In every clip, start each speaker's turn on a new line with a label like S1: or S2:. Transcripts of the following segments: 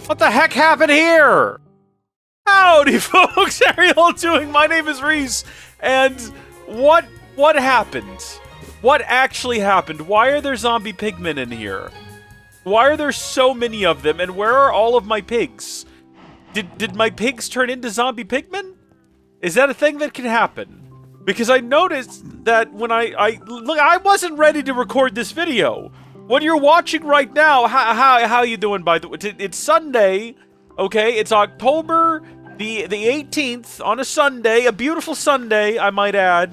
S1: What the heck happened here? Howdy, folks! How are y'all doing? My name is Reese, and what happened? What actually happened? Why are there zombie pigmen in here? Why are there so many of them, and where are all of my pigs? Did my pigs turn into zombie pigmen? Is that a thing that can happen? Because I noticed that when look, I wasn't ready to record this video. What you're watching right now, how you doing, by the way? It's Sunday, okay? It's October the 18th on a Sunday, a beautiful Sunday, I might add.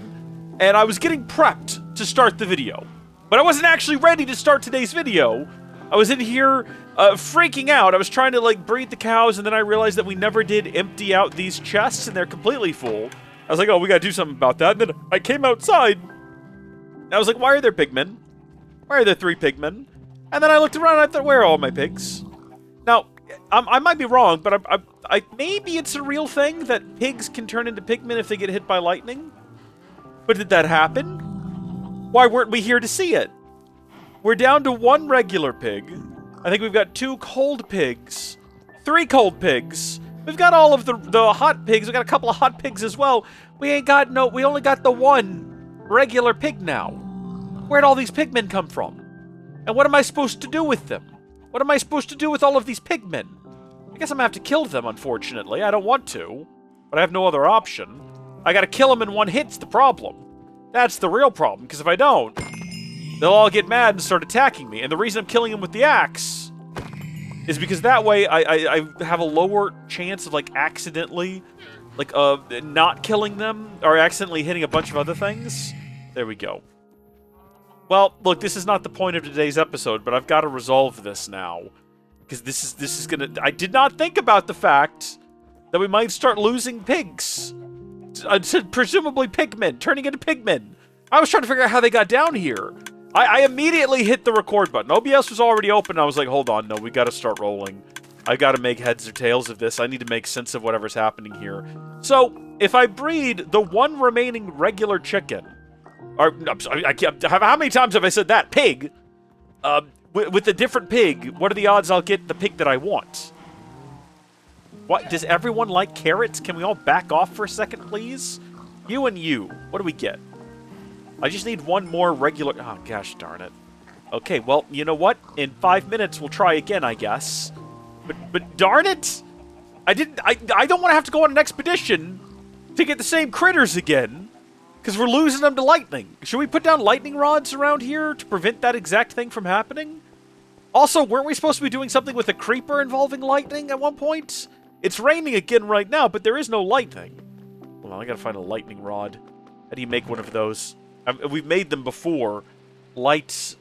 S1: And I was getting prepped to start the video. But I wasn't actually ready to start today's video. I was in here freaking out. I was trying to, like, breed the cows, and then I realized that we never did empty out these chests, and they're completely full. I was like, oh, we gotta do something about that. And then I came outside. And I was like, why are there pigmen? Why are there 3 pigmen? And then I looked around and I thought, where are all my pigs? Now, I might be wrong, but maybe it's a real thing that pigs can turn into pigmen if they get hit by lightning. But did that happen? Why weren't we here to see it? We're down to 1 regular pig. I think we've got 2 cold pigs. 3 cold pigs. We've got all of the hot pigs. We've got a couple of hot pigs as well. We only got the 1 regular pig now. Where'd all these pigmen come from? And what am I supposed to do with them? What am I supposed to do with all of these pigmen? I guess I'm gonna have to kill them, unfortunately. I don't want to, but I have no other option. I gotta kill them in 1 hit's the problem. That's the real problem, because if I don't, they'll all get mad and start attacking me. And the reason I'm killing them with the axe is because that way I have a lower chance of, like, accidentally, like, not killing them, or accidentally hitting a bunch of other things. There we go. Well, look, this is not the point of today's episode, but I've got to resolve this now. Because this is gonna... I did not think about the fact that we might start losing pigs. Presumably pigmen, turning into pigmen. I was trying to figure out how they got down here. I immediately hit the record button. OBS was already open. I was like, hold on, no, we got to start rolling. I got to make heads or tails of this. I need to make sense of whatever's happening here. So, if I breed the 1 remaining regular chicken... Or, how many times have I said that? Pig. With a different pig, what are the odds I'll get the pig that I want? What? Does everyone like carrots? Can we all back off for a second, please? You and you. What do we get? I just need 1 more regular... Oh, gosh darn it. Okay, well, you know what? In 5 minutes, we'll try again, I guess. But darn it! I don't want to have to go on an expedition to get the same critters again. Because we're losing them to lightning. Should we put down lightning rods around here to prevent that exact thing from happening? Also, weren't we supposed to be doing something with a creeper involving lightning at one point? It's raining again right now, but there is no lightning. Hold on, I gotta find a lightning rod. How do you make one of those? We've made them before. L-I-G-H-T.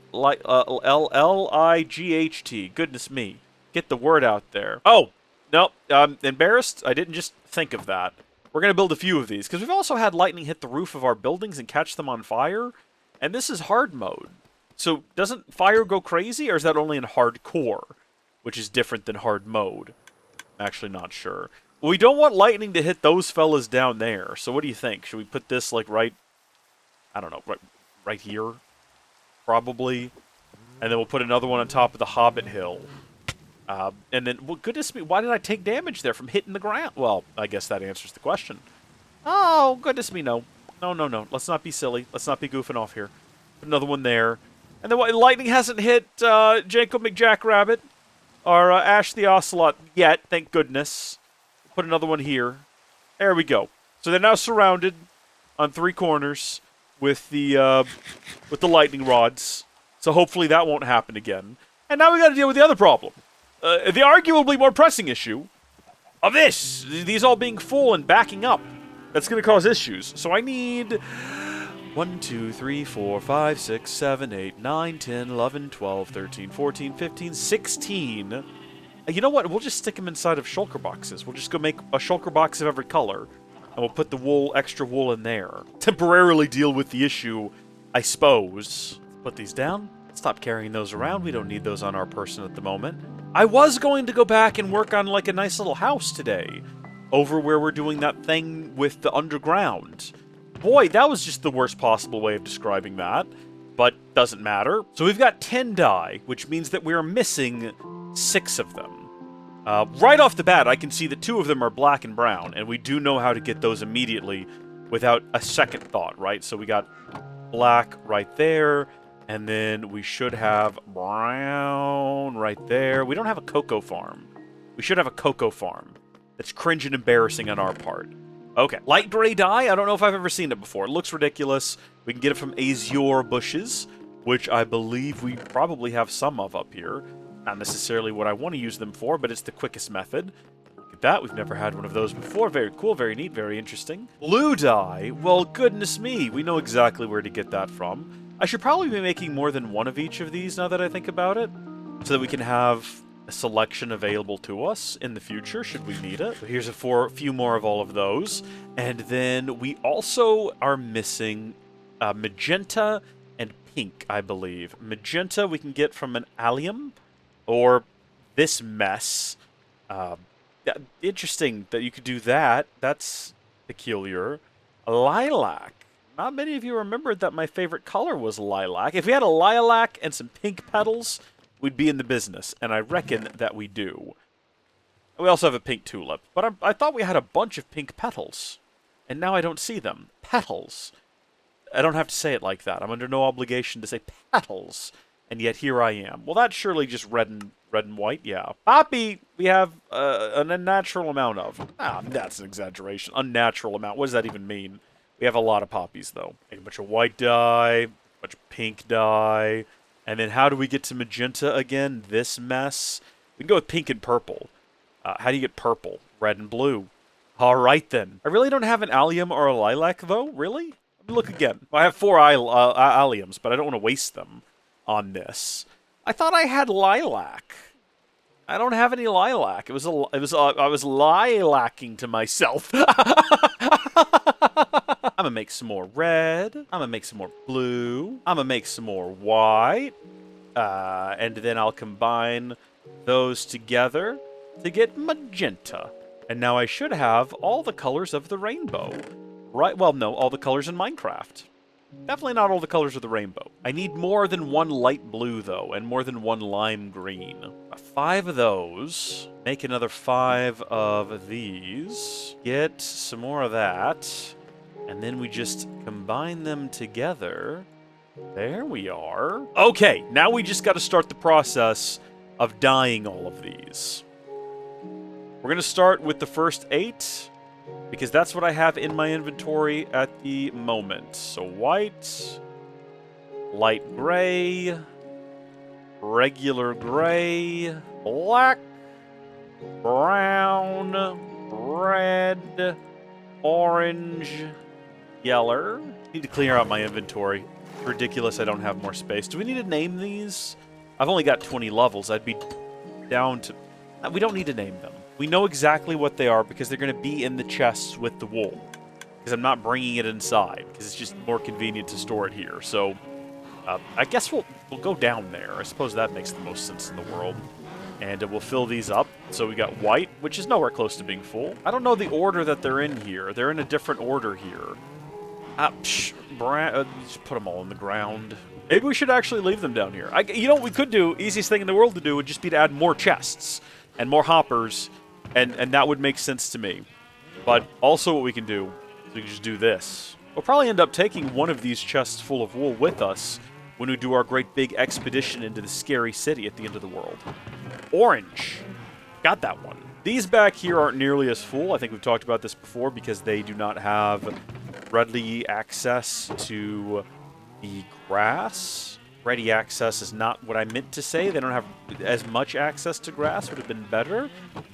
S1: Goodness me. Get the word out there. Oh! No, I'm embarrassed. I didn't just think of that. We're going to build a few of these, because we've also had lightning hit the roof of our buildings and catch them on fire, and this is hard mode. So, doesn't fire go crazy, or is that only in hardcore, which is different than hard mode? I'm actually not sure. Well, we don't want lightning to hit those fellas down there, so what do you think? Should we put this, like, right, I don't know, right here? Probably. And then we'll put another one on top of the Hobbit Hill. And then, well, goodness me, why did I take damage there from hitting the ground? Well, I guess that answers the question. Oh, goodness me, no. No. Let's not be silly. Let's not be goofing off here. Put another one there. And then lightning hasn't hit Jacob McJackrabbit or Ash the Ocelot yet, thank goodness. Put another one here. There we go. So they're now surrounded on 3 corners with the lightning rods. So hopefully that won't happen again. And now we got to deal with the other problem. The arguably more pressing issue of these all being full and backing up. That's going to cause issues. So I need 1, 2, 3, 4, 5, 6, 7, 8, 9, 10, 11, 12, 13, 14, 15, 16. You know what? We'll just stick them inside of shulker boxes. We'll just go make a shulker box of every color, and we'll put the extra wool in there. Temporarily deal with the issue, I suppose. Put these down. Stop carrying those around. We don't need those on our person at the moment. I was going to go back and work on, like, a nice little house today. Over where we're doing that thing with the underground. Boy, that was just the worst possible way of describing that. But doesn't matter. So we've got 10 die, which means that we're missing 6 of them. Right off the bat, I can see that 2 of them are black and brown, and we do know how to get those immediately without a second thought, right? So we got black right there, and then we should have brown right there. We don't have a cocoa farm. We should have a cocoa farm. That's cringe and embarrassing on our part. Okay, light gray dye. I don't know if I've ever seen it before. It looks ridiculous. We can get it from azure bushes, which I believe we probably have some of up here. Not necessarily what I want to use them for, but it's the quickest method. Look at that. We've never had one of those before. Very cool, very neat, very interesting. Blue dye. Well, goodness me. We know exactly where to get that from. I should probably be making more than one of each of these now that I think about it, so that we can have a selection available to us in the future should we need it. So here's a few more of all of those. And then we also are missing magenta and pink, I believe. Magenta we can get from an allium. Or this mess. Interesting that you could do that. That's peculiar. Lilac. Not many of you remembered that my favorite color was lilac. If we had a lilac and some pink petals, we'd be in the business. And I reckon that we do. We also have a pink tulip. But I thought we had a bunch of pink petals. And now I don't see them. Petals. I don't have to say it like that. I'm under no obligation to say petals. And yet here I am. Well, that's surely just red and white, yeah. Poppy, we have an unnatural amount of. That's an exaggeration. Unnatural amount. What does that even mean? We have a lot of poppies, though. A bunch of white dye, a bunch of pink dye. And then how do we get to magenta again? This mess. We can go with pink and purple. How do you get purple? Red and blue. All right, then. I really don't have an allium or a lilac, though. Really? Let me look again. I have 4 alliums, but I don't want to waste them on this. I thought I had lilac. I don't have any lilac. I was lilacking to myself. I'm gonna make some more red. I'm gonna make some more blue. I'm gonna make some more white. And then I'll combine those together to get magenta. And now I should have all the colors of the rainbow. Right, well, no, all the colors in Minecraft. Definitely not all the colors of the rainbow. I need more than 1 light blue, though, and more than 1 lime green. 5 of those. Make another 5 of these. Get some more of that. And then we just combine them together. There we are. Okay, now we just got to start the process of dyeing all of these. We're going to start with the first 8. Because that's what I have in my inventory at the moment. So white, light gray, regular gray, black, brown, red, orange, yellow. Need to clear out my inventory. Ridiculous I don't have more space. Do we need to name these? I've only got 20 levels. I'd be down to... We don't need to name them. We know exactly what they are because they're going to be in the chests with the wool. Because I'm not bringing it inside, because it's just more convenient to store it here. So, I guess we'll go down there. I suppose that makes the most sense in the world. And we'll fill these up. So we got white, which is nowhere close to being full. I don't know the order that they're in here. They're in a different order here. Just put them all on the ground. Maybe we should actually leave them down here. You know what we could do? Easiest thing in the world to do would just be to add more chests and more hoppers. And that would make sense to me. But also what we can do is we can just do this. We'll probably end up taking one of these chests full of wool with us when we do our great big expedition into the scary city at the end of the world. Orange. Got that one. These back here aren't nearly as full. I think we've talked about this before because they do not have readily access to the grass. Ready access is not what I meant to say. They don't have as much access to grass. Would have been better.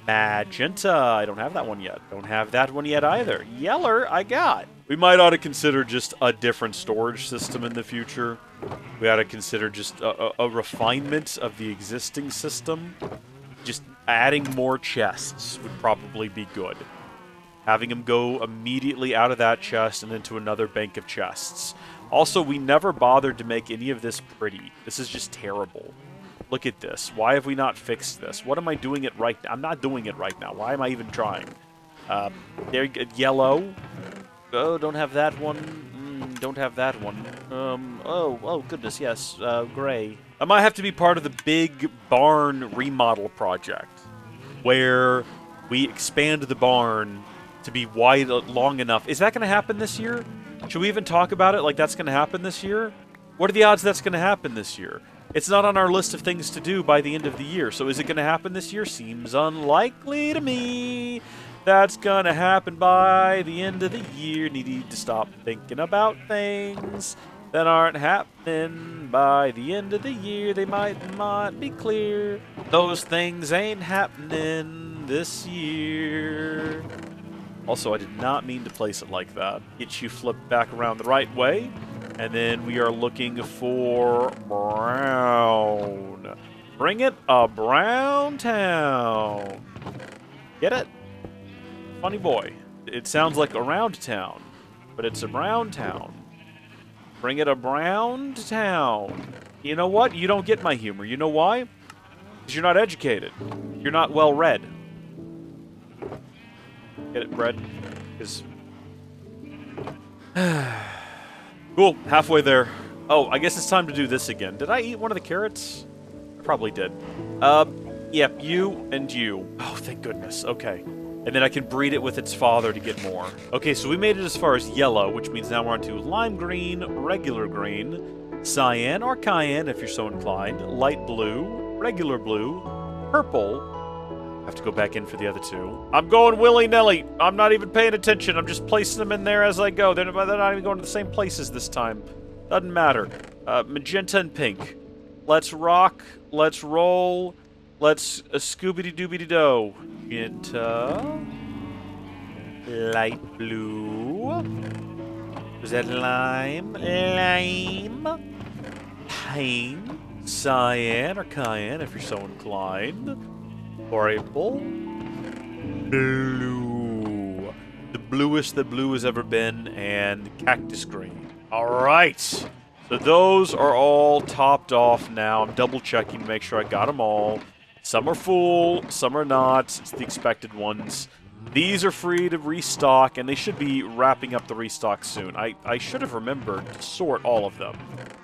S1: Magenta. I don't have that one yet. Don't have that one yet either. Yeller, I got. We might ought to consider just a different storage system in the future. We ought to consider just a refinement of the existing system. Just adding more chests would probably be good. Having them go immediately out of that chest and into another bank of chests. Also, we never bothered to make any of this pretty. This is just terrible. Look at this. Why have we not fixed this? What am I doing it right now? I'm not doing it right now. Why am I even trying? There you go. Yellow. Oh, don't have that one. Don't have that one. Oh, goodness, yes. Gray. I might have to be part of the big barn remodel project. where we expand the barn to be wide long enough. Is that going to happen this year? Should we even talk about it like that's going to happen this year? What are the odds that's going to happen this year? It's not on our list of things to do by the end of the year, so is it going to happen this year? Seems unlikely to me. That's going to happen by the end of the year. Need to stop thinking about things that aren't happening by the end of the year. They might be clear. Those things ain't happening this year. Also, I did not mean to place it like that. Get you flipped back around the right way. And then we are looking for brown. Bring it a brown town. Get it? Funny boy. It sounds like around town, but it's a brown town. Bring it a brown town. You know what? You don't get my humor. You know why? Because you're not educated. You're not well read. Get it, bread? Because... Cool, halfway there. Oh, I guess it's time to do this again. Did I eat one of the carrots? I probably did. Yep, you and you. Oh, thank goodness. Okay. And then I can breed it with its father to get more. Okay, so we made it as far as yellow, which means now we're on to lime green, regular green, cyan or cayenne if you're so inclined, light blue, regular blue, purple. I have to go back in for the other two. I'm going willy-nilly. I'm not even paying attention. I'm just placing them in there as I go. They're not even going to the same places this time. Doesn't matter. Magenta and pink. Let's rock. Let's roll. Let's Scooby-Doo. Magenta. Light blue. Was that lime? Lime. Pine. Cyan or cayenne if you're so inclined. Purple. Blue. The bluest that blue has ever been, and cactus green. Alright. So those are all topped off now. I'm double checking to make sure I got them all. Some are full, some are not. It's the expected ones. These are free to restock, and they should be wrapping up the restock soon. I should have remembered to sort all of them.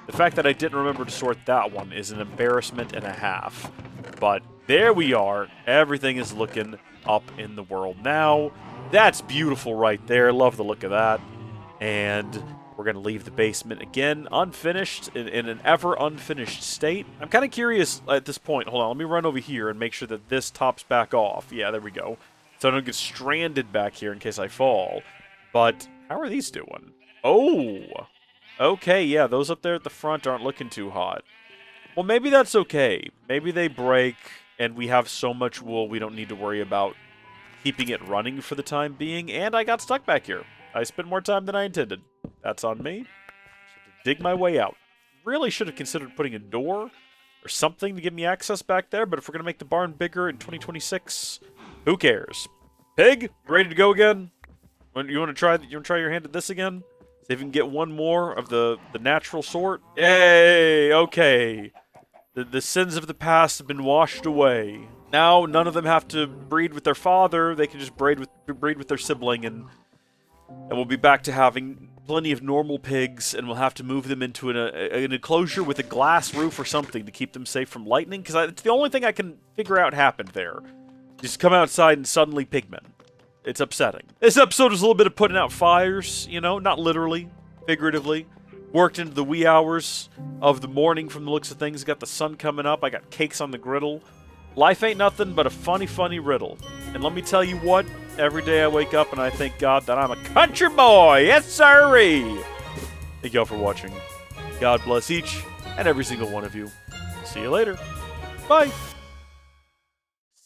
S1: The fact that I didn't remember to sort that one is an embarrassment and a half. But there we are. Everything is looking up in the world now. That's beautiful right there. Love the look of that. And we're going to leave the basement again, unfinished, in an ever unfinished state. I'm kind of curious at this point. Hold on, let me run over here and make sure that this tops back off. Yeah, there we go. So I don't get stranded back here in case I fall. But how are these doing? Oh, okay, yeah, those up there at the front aren't looking too hot. Well, maybe that's okay. Maybe they break, and we have so much wool we don't need to worry about keeping it running for the time being. And I got stuck back here. I spent more time than I intended. That's on me. Dig my way out. Really should have considered putting a door or something to give me access back there, but if we're going to make the barn bigger in 2026, who cares? Pig, ready to go again? You want to try your hand at this again? See if you can get one more of the natural sort. Yay! Okay. The sins of the past have been washed away. Now none of them have to breed with their father. They can just breed with their sibling, and we'll be back to having plenty of normal pigs, and we'll have to move them into an enclosure with a glass roof or something to keep them safe from lightning, because it's the only thing I can figure out happened there. Just come outside and suddenly pigmen. It's upsetting. This episode was a little bit of putting out fires, you know, not literally, figuratively. Worked into the wee hours of the morning from the looks of things. Got the sun coming up. I got cakes on the griddle. Life ain't nothing but a funny, funny riddle. And let me tell you what, every day I wake up and I thank God that I'm a country boy. Yes, sirree. Thank y'all for watching. God bless each and every single one of you. See you later. Bye.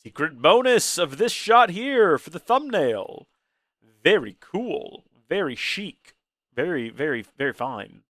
S1: Secret bonus of this shot here for the thumbnail. Very cool. Very chic. Very, very, very fine.